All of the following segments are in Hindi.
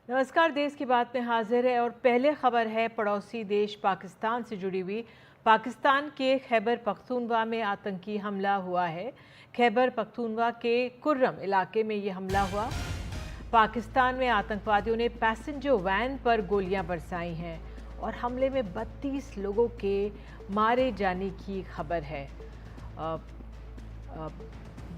नमस्कार। देश की बात में हाजिर है और पहले खबर है पड़ोसी देश पाकिस्तान से जुड़ी हुई। पाकिस्तान के खैबर पख्तूनख्वा में आतंकी हमला हुआ है। खैबर पख्तूनख्वा के कुर्रम इलाके में ये हमला हुआ। पाकिस्तान में आतंकवादियों ने पैसेंजर वैन पर गोलियां बरसाई हैं और हमले में 32 लोगों के मारे जाने की खबर है।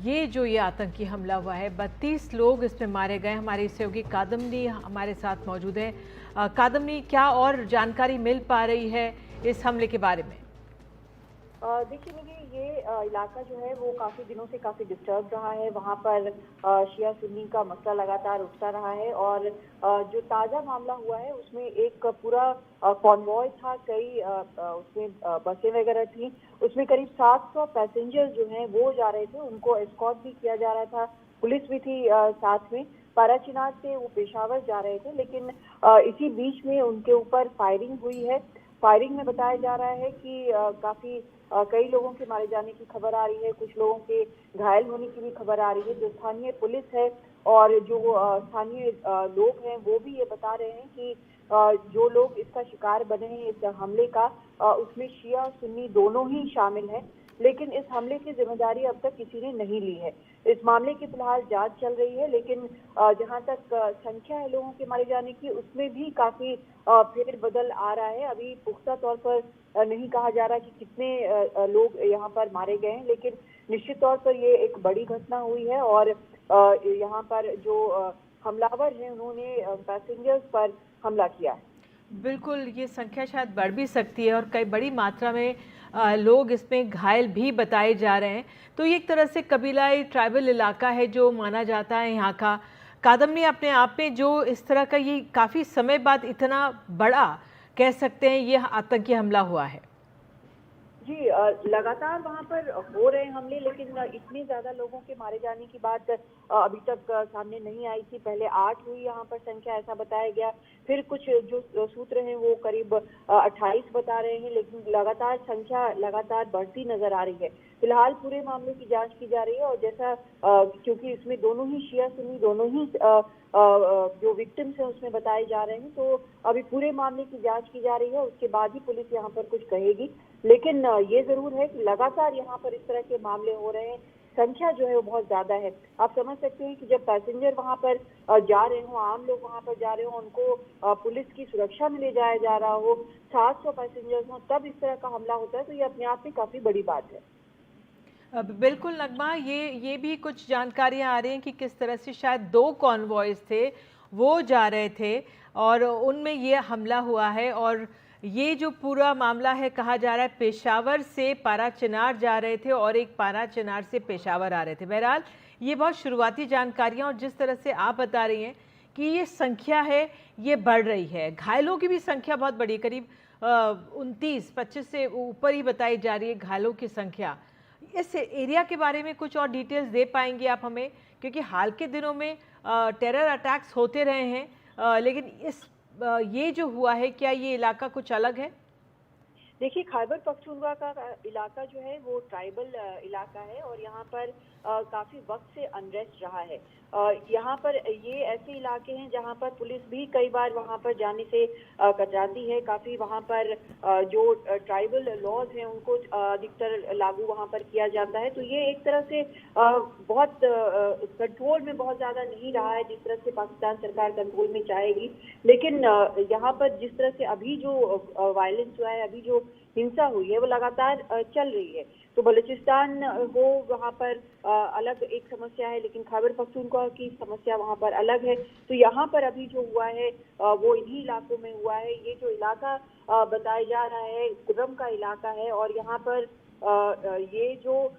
ये आतंकी हमला हुआ है, 32 लोग इसमें मारे गए। हमारी सहयोगी कादम्बनी हमारे साथ मौजूद है। कादम्बनी, क्या और जानकारी मिल पा रही है इस हमले के बारे में? देखिए निधि, ये इलाका जो है वो काफ़ी दिनों से काफ़ी डिस्टर्ब रहा है। वहाँ पर शिया सुन्नी का मसला लगातार उठता रहा है और जो ताज़ा मामला हुआ है उसमें एक पूरा कॉन्वॉय था। कई उसमें बसें वगैरह थी। उसमें करीब 700 पैसेंजर्स जो हैं वो जा रहे थे। उनको एस्कॉर्ट भी किया जा रहा था, पुलिस भी थी साथ में। पाराचीनार से वो पेशावर जा रहे थे, लेकिन इसी बीच में उनके ऊपर फायरिंग हुई है। फायरिंग में बताया जा रहा है कि काफ़ी कई लोगों के मारे जाने की खबर आ रही है, कुछ लोगों के घायल होने की भी खबर आ रही है। जो स्थानीय पुलिस है और जो स्थानीय लोग हैं वो भी ये बता रहे हैं कि जो लोग इसका शिकार बने हैं इस हमले का, उसमें शिया सुन्नी दोनों ही शामिल हैं। लेकिन इस हमले की जिम्मेदारी अब तक किसी ने नहीं ली है। इस मामले की फिलहाल जांच चल रही है, लेकिन जहां तक संख्या है लोगों के मारे जाने की, उसमें भी काफी फेरबदल आ रहा है। अभी पुख्ता तौर पर नहीं कहा जा रहा कि कितने लोग यहाँ पर मारे गए हैं, लेकिन निश्चित तौर पर ये एक बड़ी घटना हुई है और यहाँ पर जो हमलावर हैं उन्होंने पैसेंजर्स पर हमला किया है। बिल्कुल, ये संख्या शायद बढ़ भी सकती है और कई बड़ी मात्रा में लोग इसमें घायल भी बताए जा रहे हैं। तो ये एक तरह से कबीलाई ट्राइबल इलाका है जो माना जाता है यहाँ का। कादम्बनी, अपने आप में जो इस तरह का ये काफ़ी समय बाद इतना बड़ा कह सकते हैं ये आतंकी हमला हुआ है। जी, लगातार वहां पर हो रहे हमले, लेकिन इतने ज्यादा लोगों के मारे जाने की बात अभी तक सामने नहीं आई थी। पहले 8 हुई यहाँ पर संख्या, ऐसा बताया गया। फिर कुछ जो सूत्र हैं वो करीब 28 बता रहे हैं, लेकिन लगातार संख्या लगातार बढ़ती नजर आ रही है। फिलहाल पूरे मामले की जांच की जा रही है और जैसा क्योंकि इसमें दोनों ही शिया सुन्नी दोनों ही जो विक्टिम्स हैं उसमें बताए जा रहे हैं, तो अभी पूरे मामले की जांच की जा रही है। उसके बाद ही पुलिस यहाँ पर कुछ कहेगी। लेकिन ये जरूर है कि लगातार यहाँ पर इस तरह के मामले हो रहे हैं। संख्या जो है वो बहुत ज्यादा है। आप समझ सकते हैं कि जब पैसेंजर वहाँ पर जा रहे हो, आम लोग वहाँ पर जा रहे हो, उनको पुलिस की सुरक्षा में ले जाया जा रहा हो, 700 पैसेंजर्स हो, तब इस तरह का हमला होता है, तो ये अपने आप में काफी बड़ी बात है। बिल्कुल नगमा, ये भी कुछ जानकारियां आ रही हैं कि किस तरह से शायद 2 कॉन्वॉयज थे, वो जा रहे थे और उनमें ये हमला हुआ है। और ये जो पूरा मामला है, कहा जा रहा है पेशावर से पाराचीनार जा रहे थे और एक पाराचीनार से पेशावर आ रहे थे। बहरहाल ये बहुत शुरुआती जानकारियां, और जिस तरह से आप बता रही हैं कि ये संख्या है ये बढ़ रही है, घायलों की भी संख्या बहुत बड़ी, करीब 29-25 से ऊपर ही बताई जा रही है घायलों की संख्या। इस एरिया के बारे में कुछ और डिटेल्स दे पाएंगे आप हमें, क्योंकि हाल के दिनों में टेरर अटैक्स होते रहे हैं, लेकिन ये जो हुआ है, क्या ये इलाका कुछ अलग है? देखिए, खैबर पख्तूनख्वा का इलाका जो है वो ट्राइबल इलाका है और यहाँ पर काफी वक्त से अनरेस्ट रहा है। यहाँ पर ये ऐसे इलाके हैं जहाँ पर पुलिस भी कई बार वहाँ पर जाने से कतराती है। काफी वहाँ पर जो ट्राइबल लॉज हैं उनको अधिकतर लागू वहाँ पर किया जाता है। तो ये एक तरह से बहुत कंट्रोल में बहुत ज्यादा नहीं रहा है जिस तरह से पाकिस्तान सरकार कंट्रोल में चाहेगी। लेकिन यहाँ पर जिस तरह से अभी जो वायलेंस हुआ है, अभी जो हिंसा हुई है, वो लगातार चल रही है। तो बलूचिस्तान वो वहाँ पर अलग एक समस्या है, लेकिन खैबर पख्तूनख्वा की समस्या वहाँ पर अलग है। तो यहाँ पर अभी जो हुआ है वो इन्हीं इलाकों में हुआ है। ये जो इलाका बताया जा रहा है कुर्रम का इलाका है और यहाँ पर ये जो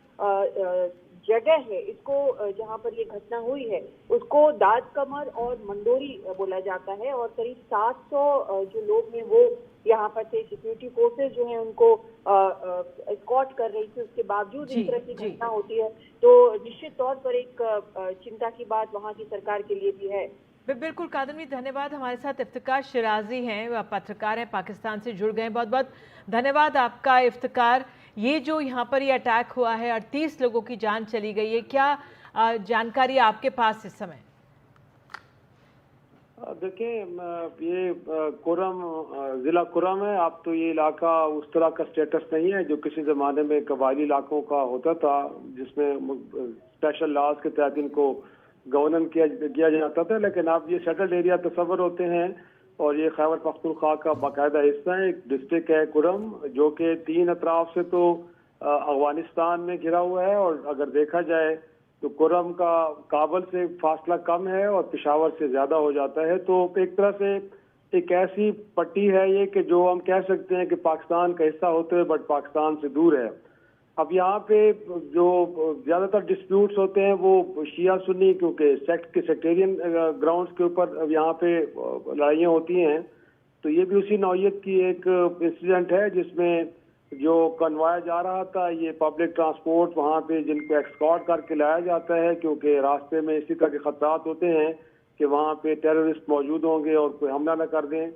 जगह है, इसको जहाँ पर ये घटना हुई है उसको दाद कमर और मंडोरी बोला जाता है और करीब 700 जो लोग हैं वो यहाँ पर थे। सिक्योरिटी फोर्सेस जो हैं उनको एस्कॉर्ट कर रही थी। उसके बावजूद इस तरह की घटना होती है तो निश्चित तौर पर एक चिंता की बात वहाँ की सरकार के लिए भी है। बिल्कुल कादम्बनी, धन्यवाद। हमारे साथ इफ्तिकार शिराजी हैं, पत्रकार हैं, पाकिस्तान से जुड़ गए हैं। बहुत बहुत धन्यवाद आपका इफ्तिकार। ये जो यहाँ पर ये अटैक हुआ है, 38 लोगों की जान चली गई है, क्या जानकारी आपके पास इस समय? देखिए ये कुरम ज़िला कुरम है। अब तो ये इलाका उस तरह का स्टेटस नहीं है जो किसी ज़माने में कबायली इलाकों का होता था, जिसमें स्पेशल लॉज के तहत इनको गवर्नन किया जाता था। लेकिन अब ये सेटल्ड एरिया तस्वर होते हैं और ये खैबर पख्तूनख्वा का बाकायदा हिस्सा है। एक डिस्ट्रिक्ट है कुरम, जो कि 3 अतराफ से तो अफगानिस्तान में घिरा हुआ है, और अगर देखा जाए तो कुरम का काबल से फासला कम है और पेशावर से ज्यादा हो जाता है। तो एक तरह से एक ऐसी पट्टी है ये कि जो हम कह सकते हैं कि पाकिस्तान का हिस्सा होते हुए बट पाकिस्तान से दूर है। अब यहाँ पे जो ज्यादातर डिस्प्यूट्स होते हैं वो शिया सुन्नी, क्योंकि सेक्ट के सेक्टेरियन ग्राउंड्स के ऊपर यहाँ पे लड़ाइयाँ होती हैं। तो ये भी उसी नौयत की एक इंसिडेंट है जिसमें जो कन्वाया जा रहा था, ये पब्लिक ट्रांसपोर्ट वहाँ पे जिनको एक्सकॉर्ट करके लाया जाता है, क्योंकि रास्ते में इसी तरह के खतरात होते हैं कि वहाँ पे टेररिस्ट मौजूद होंगे और कोई हमला न कर दें।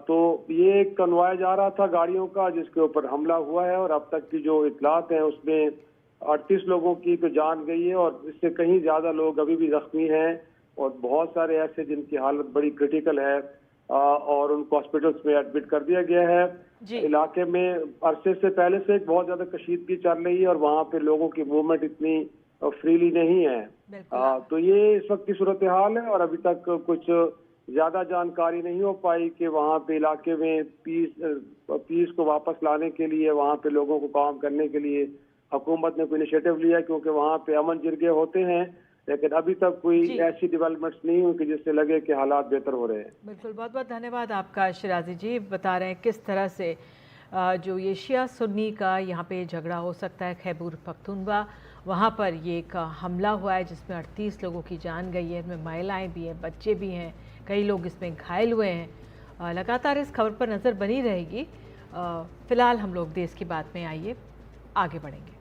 तो ये कन्वाया जा रहा था गाड़ियों का, जिसके ऊपर हमला हुआ है, और अब तक की जो इतलात हैं उसमें 38 लोगों की तो जान गई है और इससे कहीं ज़्यादा लोग अभी भी जख्मी हैं, और बहुत सारे ऐसे जिनकी हालत बड़ी क्रिटिकल है और उनको हॉस्पिटल्स में एडमिट कर दिया गया है। इलाके में अरसे से पहले से एक बहुत ज्यादा कशीदगी चल रही है और वहाँ पे लोगों की मूवमेंट इतनी फ्रीली नहीं है। तो ये इस वक्त की सूरत हाल है और अभी तक कुछ ज्यादा जानकारी नहीं हो पाई कि वहाँ पे इलाके में पीस को वापस लाने के लिए, वहाँ पे लोगों को काम करने के लिए हुकूमत ने कोई इनिशिएटिव लिया, क्योंकि वहाँ पे अमन जिरगे होते हैं, लेकिन अभी तक कोई ऐसी डेवलपमेंट्स नहीं हुई कि जिससे लगे कि हालात बेहतर हो रहे हैं। बिल्कुल, बहुत बहुत धन्यवाद आपका शिराजी जी। बता रहे हैं किस तरह से जो ये शिया सुन्नी का यहाँ पे झगड़ा हो सकता है खैबर पख्तूनख्वा, वहाँ पर ये एक हमला हुआ है जिसमें 38 लोगों की जान गई है। इनमें महिलाएं भी हैं, बच्चे भी हैं, कई लोग इसमें घायल हुए हैं। लगातार इस खबर पर नज़र बनी रहेगी। फ़िलहाल हम लोग देश की बात में आइए आगे बढ़ेंगे।